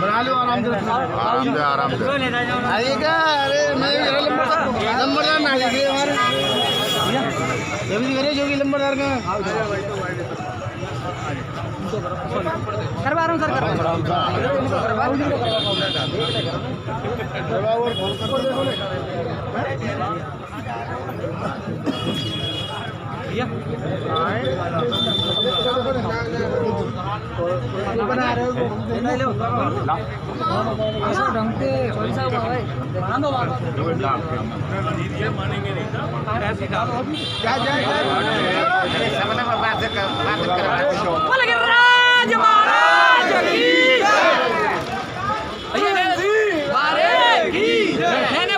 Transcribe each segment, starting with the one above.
बना लो आराम से आराम से अरे क्या अरे मैं नंबरदार ना देखे हमारे ये भी करे जो कि नंबरदार का करवा रहा हूँ सर बना रहे हो ढंग से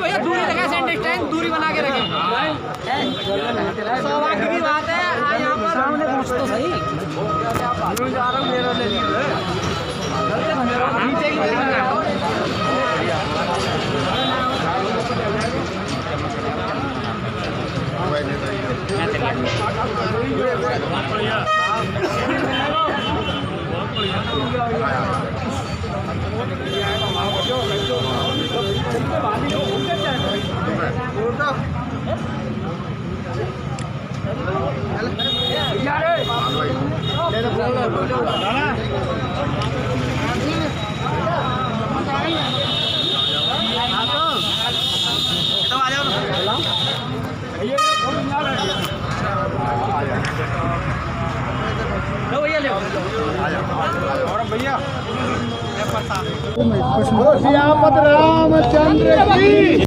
भैया दूरी लगा सेंटर दूरी बना के रखें। सौभाग्य की बात है आज यहाँ पर सामने पहुँच तो सही जा रहा हूँ मेरा श्यामत रामचंद्र की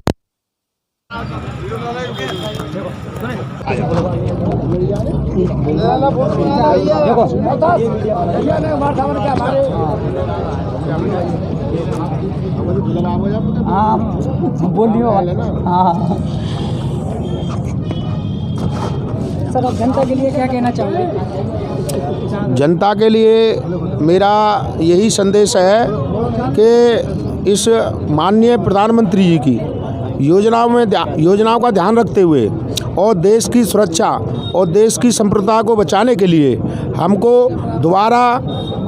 बोल दियो हाँ सर आप जनता के लिए क्या कहना चाहोगे? जनता के लिए मेरा यही संदेश है कि इस माननीय प्रधानमंत्री जी की योजनाओं का ध्यान रखते हुए और देश की सुरक्षा और देश की संप्रभुता को बचाने के लिए हमको दोबारा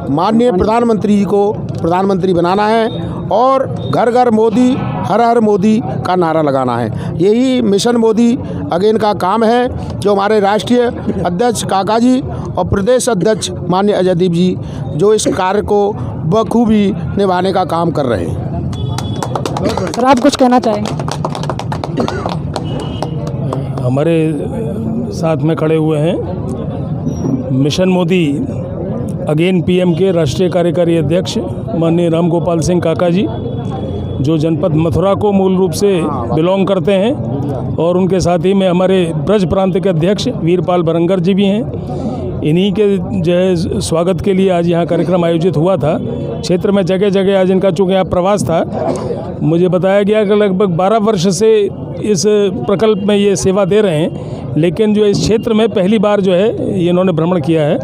माननीय प्रधानमंत्री जी को प्रधानमंत्री बनाना है और घर घर मोदी हर हर मोदी का नारा लगाना है। यही मिशन मोदी अगेन का काम है जो हमारे राष्ट्रीय अध्यक्ष काका जी और प्रदेश अध्यक्ष माननीय अजयदीप जी जो इस कार्य को बखूबी निभाने का काम कर रहे हैं। सर आप कुछ कहना चाहेंगे? हमारे साथ में खड़े हुए हैं मिशन मोदी अगेन पीएम के राष्ट्रीय कार्यकारी अध्यक्ष माननीय राम गोपाल सिंह काका जी जो जनपद मथुरा को मूल रूप से बिलोंग करते हैं और उनके साथ ही में हमारे ब्रज प्रांत के अध्यक्ष वीरपाल बरंगर जी भी हैं। इन्हीं के जो है स्वागत के लिए आज यहाँ कार्यक्रम आयोजित हुआ था। क्षेत्र में जगह जगह आज इनका चूँकि यहाँ प्रवास था, मुझे बताया गया कि लगभग 12 वर्ष से इस प्रकल्प में ये सेवा दे रहे हैं, लेकिन जो इस क्षेत्र में पहली बार जो है ये इन्होंने भ्रमण किया है,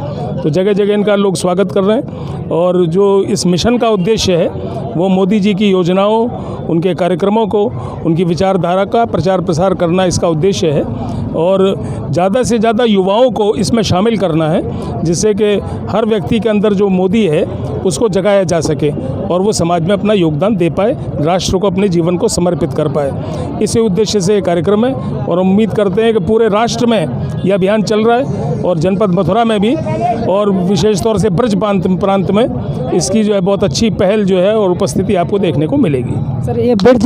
तो जगह जगह इनका लोग स्वागत कर रहे हैं। और जो इस मिशन का उद्देश्य है वो मोदी जी की योजनाओं, उनके कार्यक्रमों को, उनकी विचारधारा का प्रचार प्रसार करना इसका उद्देश्य है और ज़्यादा से ज़्यादा युवाओं को इसमें शामिल करना है जिससे कि हर व्यक्ति के अंदर जो मोदी है उसको जगाया जा सके और वो समाज में अपना योगदान दे पाए, राष्ट्र को अपने जीवन को समर्पित कर पाए। इसी उद्देश्य से ये कार्यक्रम है और उम्मीद करते हैं कि पूरे राष्ट्र में यह अभियान चल रहा है और जनपद मथुरा में भी और विशेष तौर से ब्रज प्रांत में इसकी जो है बहुत अच्छी पहल जो है और उपस्थिति आपको देखने को मिलेगी। सर ये ब्रिज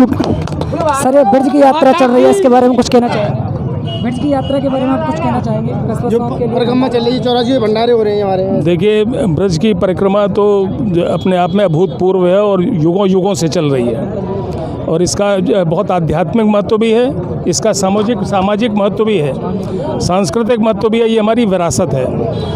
की यात्रा चल रही है, इसके बारे में कुछ कहना चाहेंगे? ब्रज की यात्रा के बारे में आप कुछ कहना चाहेंगे? कस्बा जो साहब के लिए परिक्रमा चल रही है, 84 भंडारे हो रहे हैं हमारे यहाँ। देखिए, ब्रज की परिक्रमा तो अपने आप में अभूतपूर्व है और युगों युगों से चल रही है, और इसका बहुत आध्यात्मिक महत्व भी है, इसका सामाजिक महत्व भी है, सांस्कृतिक महत्व भी है। ये हमारी विरासत है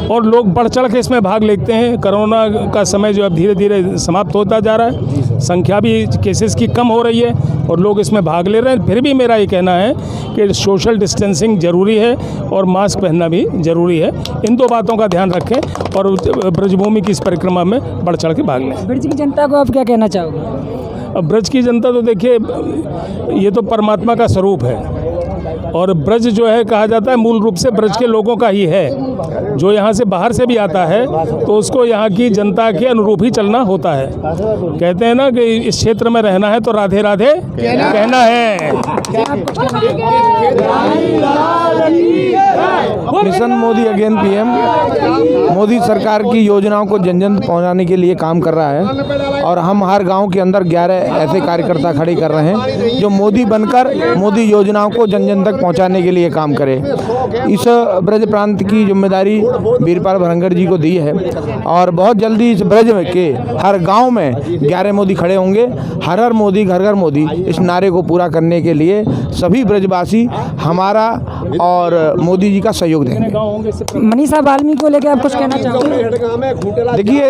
और लोग बढ़ चढ़ के इसमें भाग लेते हैं। कोरोना का समय जो अब धीरे धीरे समाप्त होता जा रहा है, संख्या भी केसेस की कम हो रही है और लोग इसमें भाग ले रहे हैं। फिर भी मेरा ये कहना है कि सोशल डिस्टेंसिंग ज़रूरी है और मास्क पहनना भी ज़रूरी है। इन दो बातों का ध्यान रखें और ब्रजभूमि की इस परिक्रमा में बढ़ चढ़ के भाग लें। ब्रज की जनता को आप क्या कहना चाहोगे? अब ब्रज की जनता तो देखिए, ये तो परमात्मा का स्वरूप है और ब्रज जो है कहा जाता है मूल रूप से ब्रज के लोगों का ही है। जो यहाँ से बाहर से भी आता है तो उसको यहाँ की जनता के अनुरूप ही चलना होता है। कहते हैं ना कि इस क्षेत्र में रहना है तो राधे राधे कहना है। Mission Modi again PM Modi सरकार की योजनाओं को जन जन पहुँचाने के लिए काम कर रहा है और हम हर गांव के अंदर 11 ऐसे कार्यकर्ता खड़े कर रहे हैं जो मोदी बनकर मोदी योजनाओं को जन जन तक पहुंचाने के लिए काम करे। इस ब्रज प्रांत की जिम्मेदारी वीरपाल भरंगड़ जी को दी है और बहुत जल्दी इस ब्रज के हर गांव में 11 मोदी खड़े होंगे। हर हर मोदी घर घर मोदी, इस नारे को पूरा करने के लिए सभी ब्रजवासी हमारा और मोदी जी का सहयोग देंगे। मनीषा वाल्मीकि को लेकर आप कुछ कहना चाहोगे? देखिए,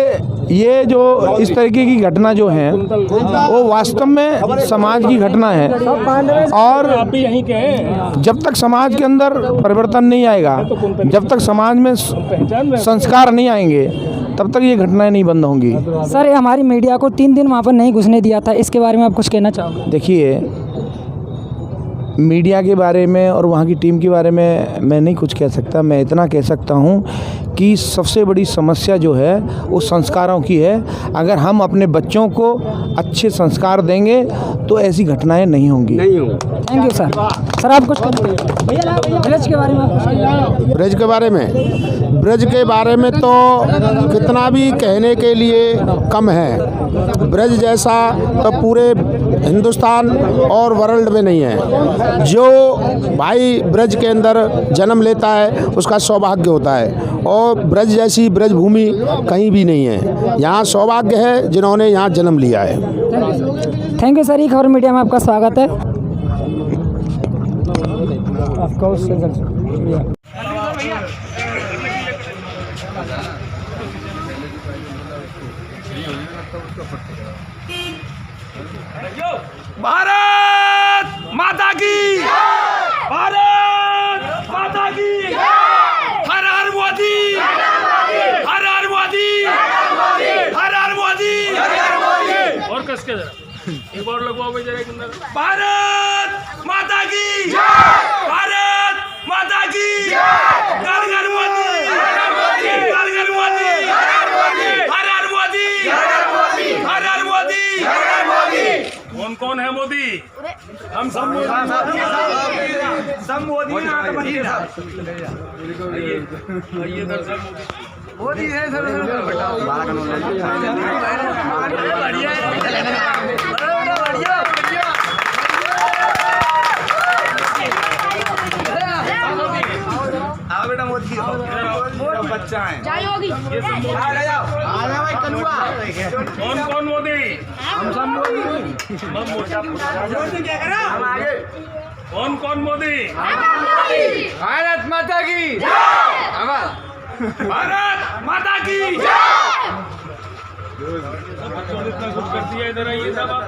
ये जो इस तरीके की घटना जो है वो वास्तव में समाज की घटना है और जब तक समाज के अंदर परिवर्तन नहीं आएगा, जब तक समाज में संस्कार नहीं आएंगे, तब तक ये घटनाएं नहीं बंद होंगी। सर, ये हमारी मीडिया को 3 दिन वहाँ पर नहीं घुसने दिया था, इसके बारे में आप कुछ कहना चाहोगे? देखिए, मीडिया के बारे में और वहाँ की टीम के बारे में मैं नहीं कुछ कह सकता। मैं इतना कह सकता हूँ कि सबसे बड़ी समस्या जो है वो संस्कारों की है। अगर हम अपने बच्चों को अच्छे संस्कार देंगे तो ऐसी घटनाएं नहीं होंगी। Thank you sir. सर, आप कुछ ब्रज के बारे में आप कुछ कहना? ब्रज के बारे में, ब्रज के बारे में तो कितना भी कहने के लिए कम है। ब्रज जैसा तो पूरे हिंदुस्तान और वर्ल्ड में नहीं है। जो भाई ब्रज के अंदर जन्म लेता है उसका सौभाग्य होता है और ब्रज जैसी ब्रज भूमि कहीं भी नहीं है। यहाँ सौभाग्य है जिन्होंने यहाँ जन्म लिया है। Thank you sir. ई खबर मीडिया में आपका स्वागत है। भारत माता की, भारत माता की, हर हर मोदी, हर हर मोदी, हर हर मोदी। और कस के जरा एक बार लगवाओ भाई जरा एक अंदर। भारत माता की, भारत माता की, घर घर मोदी, घर घर मोदी, हर हर मोदी, हर हर मोदी। कौन कौन है मोदी? हम सब मोदी, सब मोदी मोदी है सर। आओ बेटा मोदी, बच्चा है। कौन कौन मोदी? हम सब मोदी। कौन कौन मोदी? भारत माता की, भारत माता की। इतना कुछ कर दिया इधर आइए साहब।